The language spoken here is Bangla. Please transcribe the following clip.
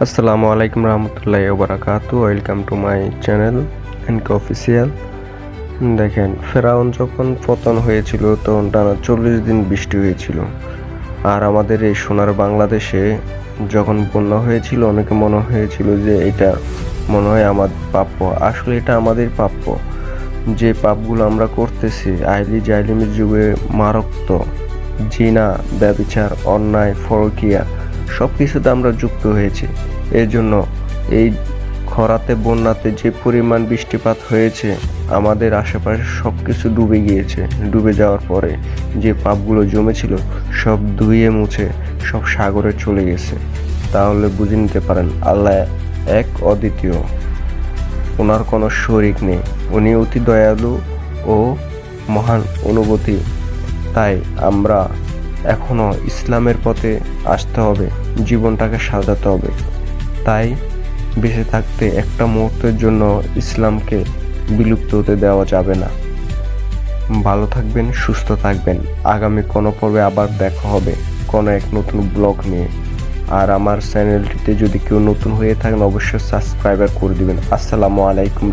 আসসালামু আলাইকুম রহমতুল্লাহি ওয়া বারাকাতুহু। Welcome to my channel NK official. দেখেন, ফেরাউন যখন পতন হয়েছিল তখন টানা 40 দিন বৃষ্টি হয়েছিল। আর আমাদের এই সোনার বাংলাদেশে যখন বন্যা হয়েছিল, অনেকে মনে হয়েছিল যে এটা মনে হয় আমাদের প্রাপ্য। আসলে এটা আমাদের প্রাপ্য। যে পাপগুলো আমরা করতেছি আইলি জাইলিমের যুগে মারাত্মক জিনা, ব্যভিচার, অন্যায়, পরকীয়া সব কিছুতে আমরা যুক্ত হয়েছি। এর জন্য এই খরাতে বন্যাতে যে পরিমাণ বৃষ্টিপাত হয়েছে, আমাদের আশেপাশে সব কিছু ডুবে গিয়েছে। ডুবে যাওয়ার পরে যে পাপগুলো জমেছিল সব ধুয়ে মুছে সব সাগরে চলে গেছে। তাহলে বুঝে নিতে পারেন আল্লাহ এক, অদ্বিতীয়, ওনার কোনো শরিক নেই। উনি অতি দয়ালু ও মহান অনুভূতি। তাই আমরা এখনো ইসলামের পথে আসতে হবে, জীবনটাকে সাজাতে হবে। তাই বেঁচে থাকতে একটা মুহূর্তের জন্য ইসলামকে বিলুপ্ত হতে দেওয়া যাবে না। ভালো থাকবেন, সুস্থ থাকবেন। আগামী কোনো পর্বে আবার দেখা হবে কোনো এক নতুন ব্লগ নিয়ে। আর আমার চ্যানেলটিতে যদি কেউ নতুন হয়ে থাকেন অবশ্যই সাবস্ক্রাইব করে দিবেন। আসসালামু আলাইকুম।